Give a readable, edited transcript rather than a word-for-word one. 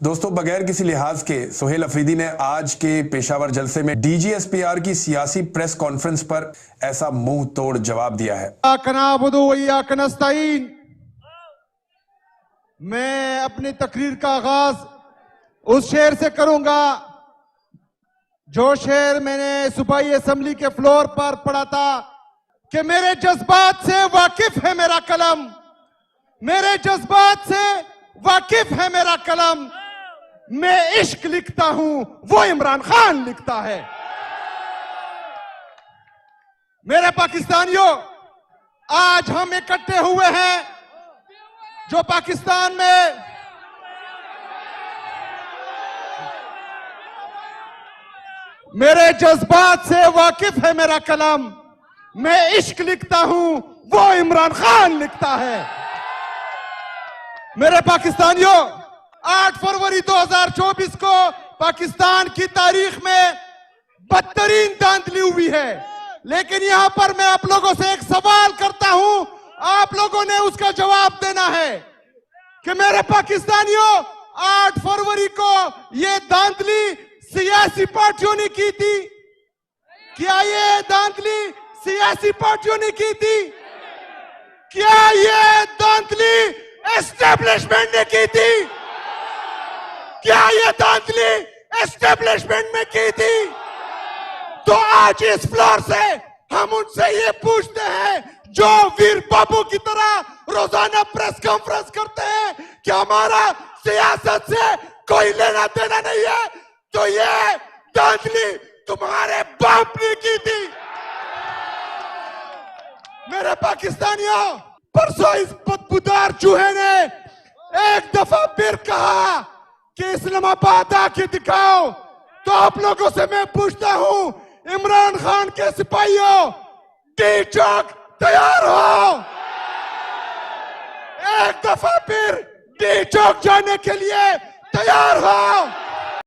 दोस्तों, बगैर किसी लिहाज के सुहेल अफरीदी ने आज के पेशावर जलसे में डीजीएसपीआर की सियासी प्रेस कॉन्फ्रेंस पर ऐसा मुंह तोड़ जवाब दिया है। मैं अपनी तकरीर का आगाज उस शेर से करूंगा जो शेर मैंने सूबाई असेंबली के फ्लोर पर पढ़ा था कि मेरे जज्बात से वाकिफ है मेरा कलम, मेरे जज्बात से वाकिफ है मेरा कलम। मैं इश्क लिखता हूं, वो इमरान खान लिखता है। मेरे पाकिस्तानियों, आज हम इकट्ठे हुए हैं जो पाकिस्तान में मेरे जज्बात से वाकिफ है मेरा कलम, मैं इश्क लिखता हूं, वो इमरान खान लिखता है। मेरे पाकिस्तानियों, 8 फरवरी 2024 को पाकिस्तान की तारीख में बदतरीन धांधली हुई है, लेकिन यहां पर मैं आप लोगों से एक सवाल करता हूं, आप लोगों ने उसका जवाब देना है कि मेरे पाकिस्तानियों, 8 फरवरी को यह धांधली सियासी पार्टियों ने की थी? क्या ये धांधली सियासी पार्टियों ने की थी? क्या ये धांधली एस्टेब्लिशमेंट ने की थी? क्या ये धांधली एस्टेब्लिशमेंट में की थी? तो आज इस फ्लोर से हम उनसे ये पूछते हैं जो वीर बाबू की तरह रोजाना प्रेस कॉन्फ्रेंस करते हैं कि हमारा सियासत से कोई लेना देना नहीं है, तो ये धांधली तुम्हारे बाप ने की थी। मेरे पाकिस्तानियों, परसों इस बदबूदार चूहे ने एक दफा फिर कहा कि इस्लामाबाद आके दिखाओ, तो आप लोगों से मैं पूछता हूं, इमरान खान के सिपाहियों, टी चौक तैयार हो? एक दफा फिर टी चौक जाने के लिए तैयार हो?